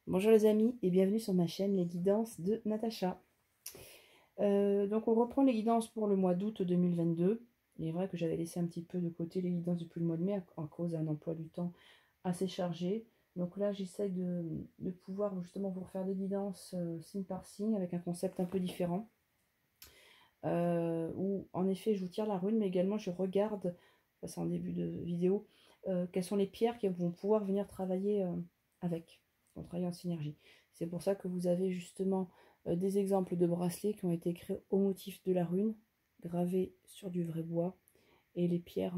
Bonjour les amis et bienvenue sur ma chaîne Les Guidances de Natacha. Donc on reprend les guidances pour le mois d'août 2022. Il est vrai que j'avais laissé un petit peu de côté les guidances depuis le mois de mai à cause d'un emploi du temps assez chargé. Donc là j'essaie de pouvoir justement vous refaire des guidances signe par signe avec un concept un peu différent. Où en effet je vous tire la rune mais également je regarde, c'est en début de vidéo, quelles sont les pierres qui vont pouvoir venir travailler avec, vont travailler en synergie. C'est pour ça que vous avez justement des exemples de bracelets qui ont été créés au motif de la rune, gravés sur du vrai bois, et les pierres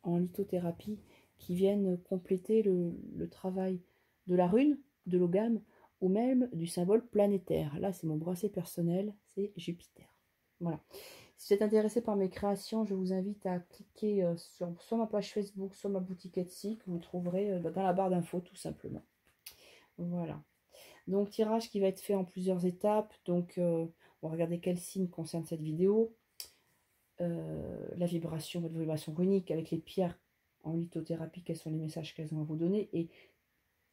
en lithothérapie qui viennent compléter le travail de la rune, de l'ogame, ou même du symbole planétaire. Là, c'est mon bracelet personnel, c'est Jupiter. Voilà. Si vous êtes intéressé par mes créations, je vous invite à cliquer sur soit ma page Facebook, soit ma boutique Etsy, que vous trouverez dans la barre d'infos, tout simplement. Voilà. Donc, tirage qui va être fait en plusieurs étapes. Donc, on va regarder quel signe concerne cette vidéo. La vibration, votre vibration runique avec les pierres en lithothérapie, quels sont les messages qu'elles ont à vous donner. Et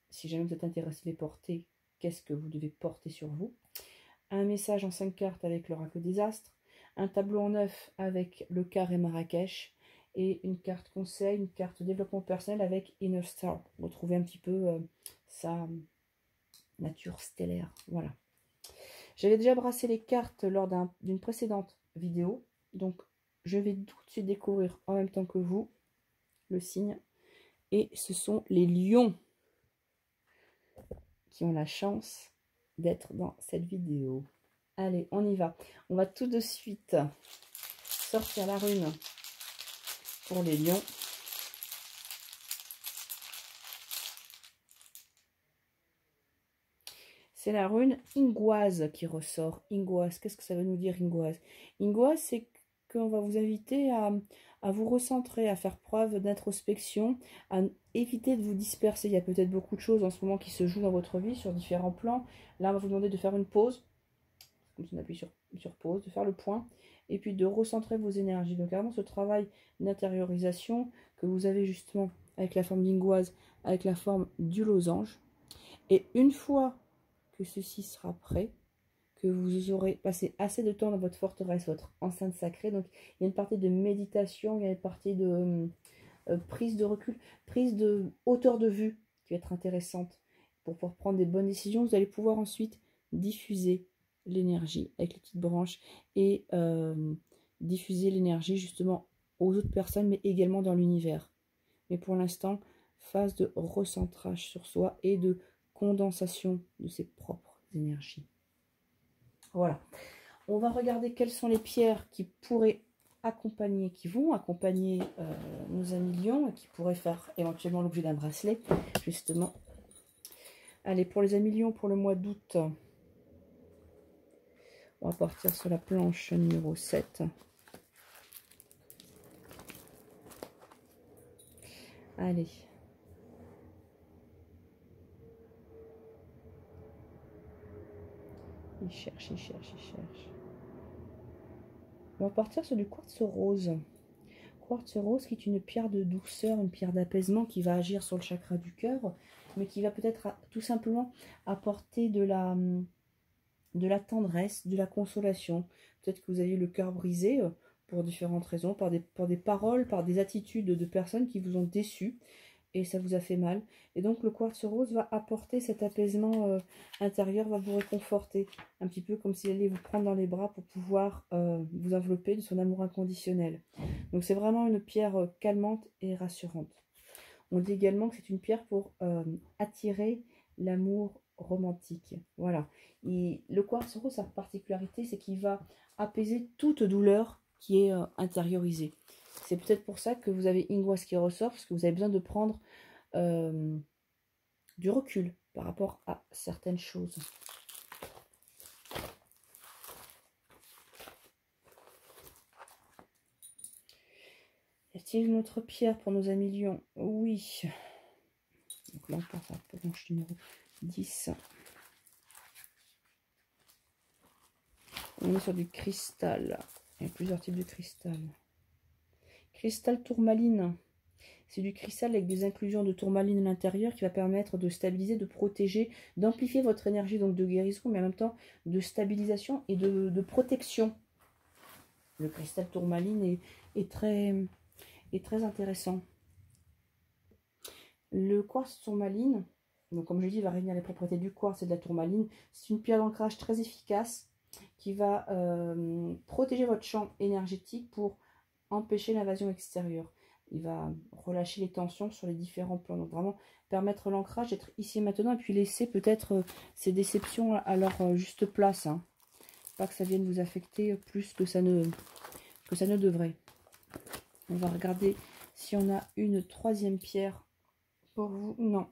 si jamais vous êtes intéressé à les porter, qu'est-ce que vous devez porter sur vous. Un message en 5 cartes avec l'oracle des astres. Un tableau en 9 avec le carré Marrakech. Et une carte conseil, une carte développement personnel avec Inner Star. Vous retrouvez un petit peu sa nature stellaire. Voilà. J'avais déjà brassé les cartes lors d'une précédente vidéo. Donc, je vais tout de suite découvrir en même temps que vous le signe. Et ce sont les lions qui ont la chance d'être dans cette vidéo. Allez, on y va. On va tout de suite sortir la rune pour les lions. C'est la rune Ingoise qui ressort. Ingoise, qu'est-ce que ça veut nous dire Ingoise? Ingoise, c'est qu'on va vous inviter à vous recentrer, à faire preuve d'introspection, à éviter de vous disperser. Il y a peut-être beaucoup de choses en ce moment qui se jouent dans votre vie sur différents plans. Là, on va vous demander de faire une pause, comme si on appuie sur pause, de faire le point, et puis de recentrer vos énergies. Donc vraiment ce travail d'intériorisation que vous avez justement avec la forme d'Ingoise, avec la forme du losange. Et une fois que ceci sera prêt, que vous aurez passé assez de temps dans votre forteresse, votre enceinte sacrée. Donc, il y a une partie de méditation, il y a une partie de prise de recul, prise de hauteur de vue qui va être intéressante pour pouvoir prendre des bonnes décisions. Vous allez pouvoir ensuite diffuser l'énergie avec les petites branches et diffuser l'énergie justement aux autres personnes, mais également dans l'univers. Mais pour l'instant, phase de recentrage sur soi et de condensation de ses propres énergies. Voilà. On va regarder quelles sont les pierres qui pourraient accompagner, qui vont accompagner nos amis lions et qui pourraient faire éventuellement l'objet d'un bracelet, justement. Allez, pour les amis lions, pour le mois d'août, on va partir sur la planche numéro 7. Allez. Il cherche, il cherche, il cherche. On va partir sur du quartz rose. Quartz rose qui est une pierre de douceur, une pierre d'apaisement qui va agir sur le chakra du cœur, mais qui va peut-être tout simplement apporter de la tendresse, de la consolation. Peut-être que vous avez le cœur brisé pour différentes raisons, par des paroles, par des attitudes de personnes qui vous ont déçu et ça vous a fait mal. Et donc le quartz rose va apporter cet apaisement intérieur, va vous réconforter, un petit peu comme s'il allait vous prendre dans les bras pour pouvoir vous envelopper de son amour inconditionnel. Donc c'est vraiment une pierre calmante et rassurante. On dit également que c'est une pierre pour attirer l'amour romantique. Voilà. Et le quartz rose, sa particularité, c'est qu'il va apaiser toute douleur qui est intériorisée. C'est peut-être pour ça que vous avez Ingoise qui ressort, parce que vous avez besoin de prendre du recul par rapport à certaines choses. Y a-t-il une autre pierre pour nos amis lions? Oui. Donc là, on passe à la planche numéro 10. On est sur du cristal. Il y a plusieurs types de cristal. Cristal tourmaline. C'est du cristal avec des inclusions de tourmaline à l'intérieur qui va permettre de stabiliser, de protéger, d'amplifier votre énergie donc de guérison, mais en même temps de stabilisation et de protection. Le cristal tourmaline est très intéressant. Le quartz tourmaline, donc comme je dis, va réunir les propriétés du quartz et de la tourmaline. C'est une pierre d'ancrage très efficace qui va protéger votre champ énergétique pour empêcher l'invasion extérieure. Il va relâcher les tensions sur les différents plans. Donc vraiment permettre l'ancrage, d'être ici et maintenant, et puis laisser peut-être ces déceptions à leur juste place. Hein. Pas que ça vienne vous affecter plus que ça ne devrait. On va regarder si on a une troisième pierre pour vous. Non.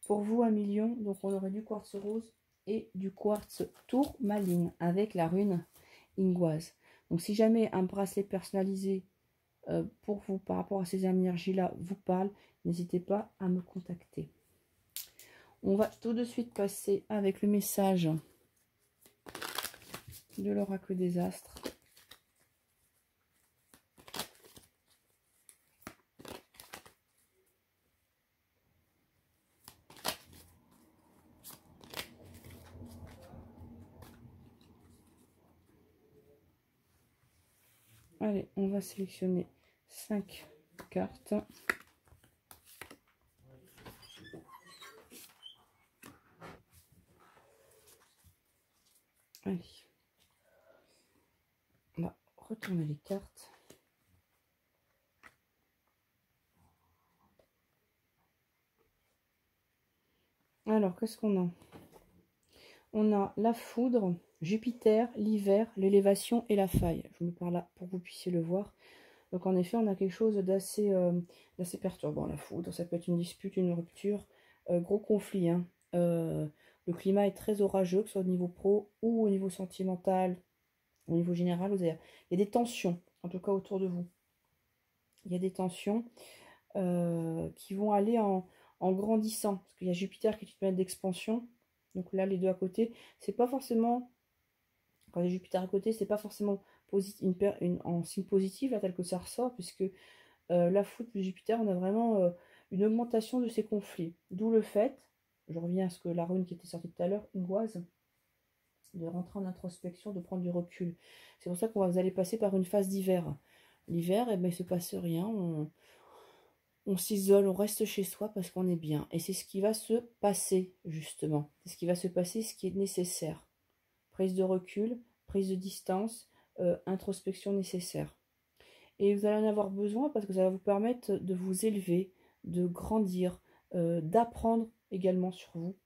Pour vous, 1 million, donc on aurait du quartz rose et du quartz tourmaline avec la rune Ingoise. Donc si jamais un bracelet personnalisé pour vous par rapport à ces énergies-là vous parle, n'hésitez pas à me contacter. On va tout de suite passer avec le message de l'oracle des astres. Allez, on va sélectionner 5 cartes. Allez. On va retourner les cartes. Alors, qu'est-ce qu'on a? On a la foudre, Jupiter, l'hiver, l'élévation et la faille. Je me parle là pour que vous puissiez le voir. Donc en effet, on a quelque chose d'assez perturbant. La foudre, ça peut être une dispute, une rupture, gros conflit. Hein. Le climat est très orageux, que ce soit au niveau pro ou au niveau sentimental, au niveau général. Il y a des tensions, en tout cas autour de vous. Il y a des tensions qui vont aller en grandissant. Parce qu'il y a Jupiter qui est une planète d'expansion. Donc là, les deux à côté, c'est pas forcément... Quand il y a Jupiter à côté, c'est pas forcément en signe positif, là, tel que ça ressort, puisque la foudre plus Jupiter, on a vraiment une augmentation de ces conflits. D'où le fait, je reviens à ce que la rune qui était sortie tout à l'heure, Ingoise, de rentrer en introspection, de prendre du recul. C'est pour ça qu'on va vous allez passer par une phase d'hiver. L'hiver, eh ben, il ne se passe rien, on s'isole, on reste chez soi parce qu'on est bien. Et c'est ce qui va se passer, justement. C'est ce qui va se passer, ce qui est nécessaire. Prise de recul, prise de distance, introspection nécessaire. Et vous allez en avoir besoin parce que ça va vous permettre de vous élever, de grandir, d'apprendre également sur vous,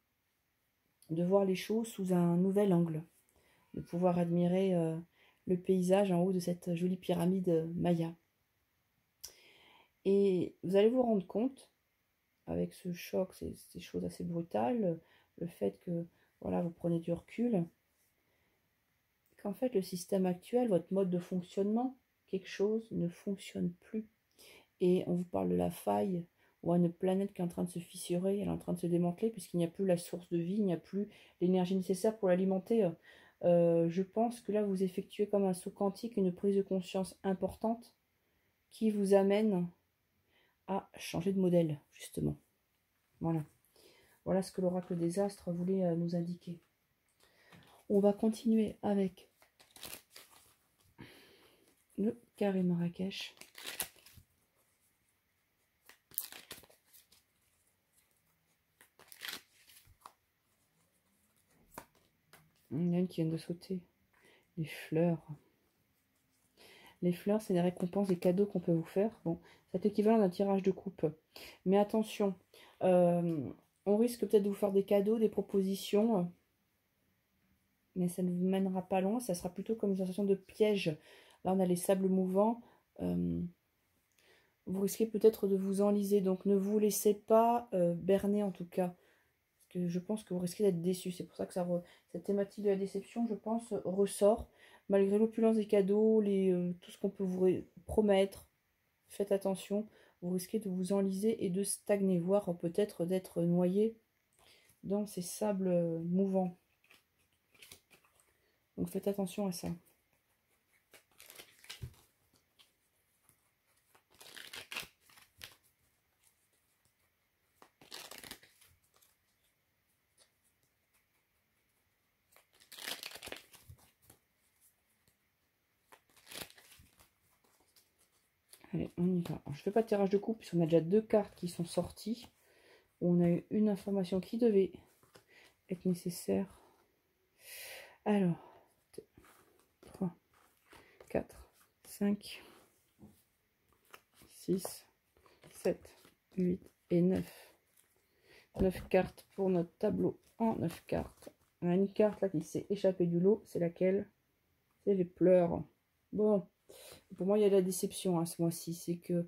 de voir les choses sous un nouvel angle, de pouvoir admirer le paysage en haut de cette jolie pyramide maya. Et vous allez vous rendre compte, avec ce choc, ces choses assez brutales, le fait que voilà, vous prenez du recul, qu'en fait le système actuel, votre mode de fonctionnement, quelque chose ne fonctionne plus. Et on vous parle de la faille, ou une planète qui est en train de se fissurer, elle est en train de se démanteler, puisqu'il n'y a plus la source de vie, il n'y a plus l'énergie nécessaire pour l'alimenter. Je pense que là, vous effectuez comme un saut quantique, une prise de conscience importante qui vous amène à changer de modèle, justement. Voilà. Voilà ce que l'oracle des astres voulait nous indiquer. On va continuer avec le carré Marrakech. Il y en a une qui vient de sauter. Les fleurs. Les fleurs, c'est des récompenses, des cadeaux qu'on peut vous faire. Bon, c'est équivalent d'un tirage de coupe. Mais attention, on risque peut-être de vous faire des cadeaux, des propositions, mais ça ne vous mènera pas loin. Ça sera plutôt comme une sensation de piège. Là, on a les sables mouvants. Vous risquez peut-être de vous enliser. Donc, ne vous laissez pas berner, en tout cas. Parce que je pense que vous risquez d'être déçu. C'est pour ça que cette thématique de la déception, je pense, ressort. Malgré l'opulence des cadeaux, tout ce qu'on peut vous promettre, faites attention, vous risquez de vous enliser et de stagner, voire peut-être d'être noyé dans ces sables mouvants. Donc faites attention à ça. Allez, on y va. Alors, je ne fais pas de tirage de coupe puisqu'on a déjà 2 cartes qui sont sorties. On a eu une information qui devait être nécessaire. Alors, 2, 3, 4, 5, 6, 7, 8 et 9. 9 cartes pour notre tableau en 9 cartes. On a une carte là qui s'est échappée du lot. C'est laquelle? C'est les pleurs. Bon, pour moi, il y a de la déception à ce mois-ci. C'est que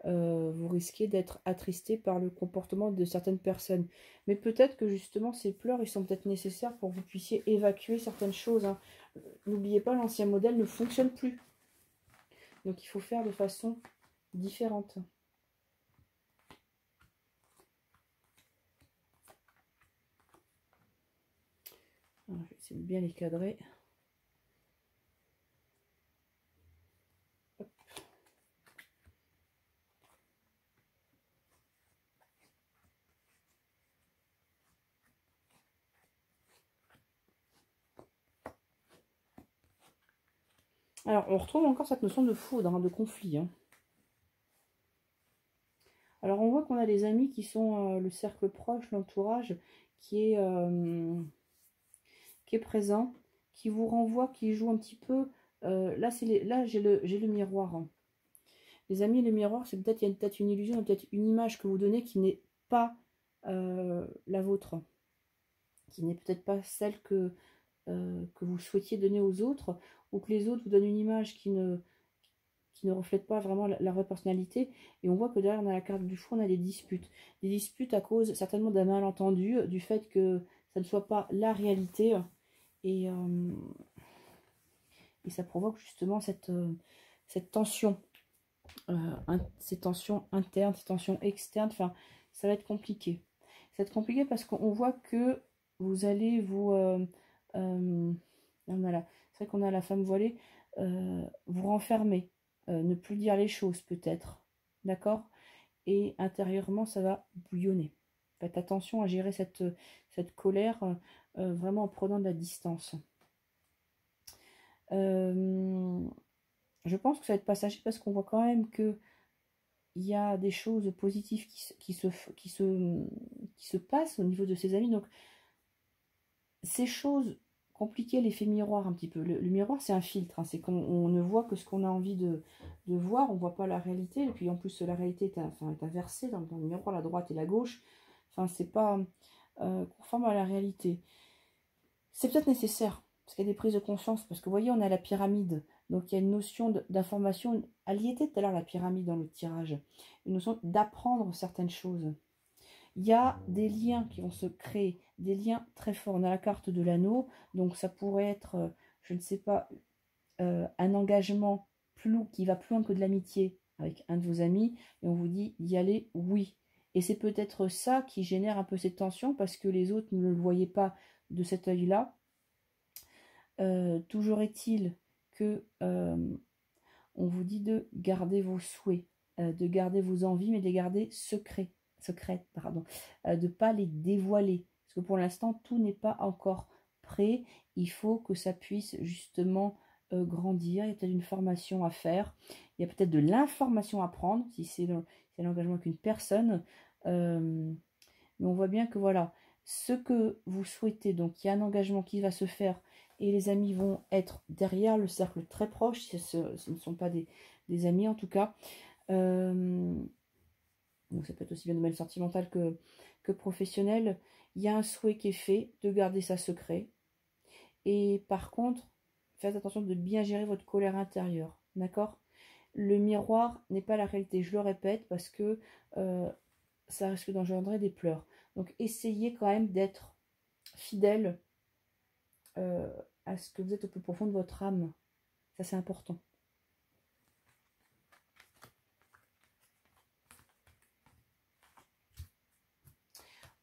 vous risquez d'être attristé par le comportement de certaines personnes. Mais peut-être que justement, ces pleurs, ils sont peut-être nécessaires pour que vous puissiez évacuer certaines choses. Hein. N'oubliez pas, l'ancien modèle ne fonctionne plus. Donc, il faut faire de façon différente. Alors, je vais essayer de bien les cadrer. Alors, on retrouve encore cette notion de foudre, hein, de conflit. Hein. Alors, on voit qu'on a des amis qui sont le cercle proche, l'entourage, qui est présent, qui vous renvoie, qui joue un petit peu. Là, j'ai le miroir. Hein. Les amis, le miroir, c'est peut-être, il y a peut-être une illusion, peut-être une image que vous donnez qui n'est pas la vôtre, qui n'est peut-être pas celle que vous souhaitiez donner aux autres, ou que les autres vous donnent une image qui ne reflète pas vraiment la vraie personnalité. Et on voit que derrière, on a la carte du fou, on a des disputes. Des disputes à cause certainement d'un malentendu, du fait que ça ne soit pas la réalité. Et ça provoque justement cette tension. Ces tensions internes, ces tensions externes. Enfin, ça va être compliqué. Ça va être compliqué parce qu'on voit que vous allez vous... c'est vrai qu'on a la femme voilée. Vous renfermer. Ne plus dire les choses peut-être, d'accord, et intérieurement ça va bouillonner. Faites attention à gérer cette colère vraiment en prenant de la distance. Je pense que ça va être passager parce qu'on voit quand même que il y a des choses positives qui se passent au niveau de ses amis. Donc ces choses compliqué l'effet miroir un petit peu. Le miroir, c'est un filtre. Hein. C'est qu'on ne voit que ce qu'on a envie de voir. On ne voit pas la réalité. Et puis en plus, la réalité est inversée dans le miroir, la droite et la gauche. Enfin, c'est pas conforme à la réalité. C'est peut-être nécessaire. Parce qu'il y a des prises de conscience. Parce que vous voyez, on a la pyramide. Donc il y a une notion d'information. Elle y était tout à l'heure, la pyramide, dans le tirage. Une notion d'apprendre certaines choses. Il y a des liens qui vont se créer, des liens très forts. On a la carte de l'anneau, donc ça pourrait être, je ne sais pas, un engagement qui va plus loin que de l'amitié avec un de vos amis, et on vous dit y aller, oui. Et c'est peut-être ça qui génère un peu cette tension, parce que les autres ne le voyaient pas de cet œil-là. Toujours est-il que on vous dit de garder vos souhaits, de garder vos envies, mais de les garder secrètes, de ne pas les dévoiler. Parce que pour l'instant, tout n'est pas encore prêt. Il faut que ça puisse justement grandir. Il y a peut-être une formation à faire. Il y a peut-être de l'information à prendre, si c'est l'engagement avec une personne. Mais on voit bien que voilà, ce que vous souhaitez, donc il y a un engagement qui va se faire et les amis vont être derrière le cercle très proche, ce ne sont pas des amis en tout cas. Donc ça peut être aussi bien de domaine sentimental que professionnel. Il y a un souhait qui est fait de garder ça secret. Et par contre, faites attention de bien gérer votre colère intérieure. D'accord? Le miroir n'est pas la réalité, je le répète, parce que ça risque d'engendrer des pleurs. Donc essayez quand même d'être fidèle à ce que vous êtes au plus profond de votre âme. Ça, c'est important.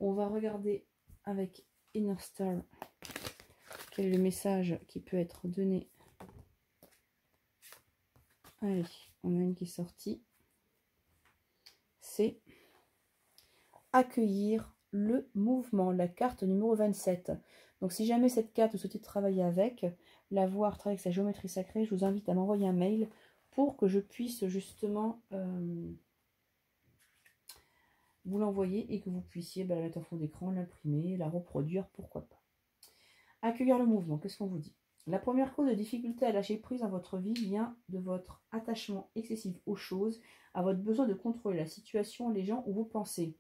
On va regarder avec Inner Star quel est le message qui peut être donné. Allez, on a une qui est sortie. C'est accueillir le mouvement, la carte numéro 27. Donc si jamais cette carte vous souhaitez travailler avec, la voir, travailler avec sa géométrie sacrée, je vous invite à m'envoyer un mail pour que je puisse justement vous l'envoyer et que vous puissiez la mettre en fond d'écran, l'imprimer, la reproduire, pourquoi pas. Accueillir le mouvement, qu'est-ce qu'on vous dit? La première cause de difficulté à lâcher prise dans votre vie vient de votre attachement excessif aux choses, à votre besoin de contrôler la situation, les gens ou vos pensées.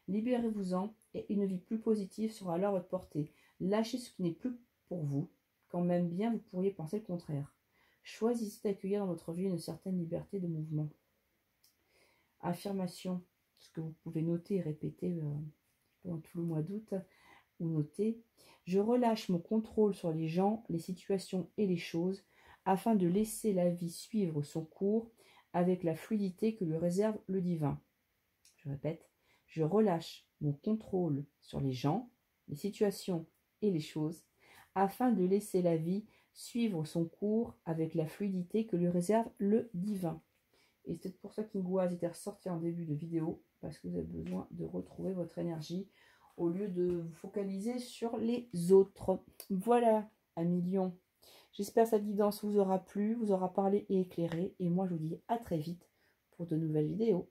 Libérez-vous-en et une vie plus positive sera alors à votre portée. Lâchez ce qui n'est plus pour vous, quand même bien vous pourriez penser le contraire. Choisissez d'accueillir dans votre vie une certaine liberté de mouvement. Affirmation, ce que vous pouvez noter et répéter pendant tout le mois d'août, ou noter. Je relâche mon contrôle sur les gens, les situations et les choses, afin de laisser la vie suivre son cours avec la fluidité que lui réserve le divin. Je répète, je relâche mon contrôle sur les gens, les situations et les choses, afin de laisser la vie suivre son cours avec la fluidité que lui réserve le divin. Et c'est pour ça qu'Ingoise était ressorti en début de vidéo, parce que vous avez besoin de retrouver votre énergie au lieu de vous focaliser sur les autres. Voilà, amis lions. J'espère que cette guidance vous aura plu, vous aura parlé et éclairé. Et moi, je vous dis à très vite pour de nouvelles vidéos.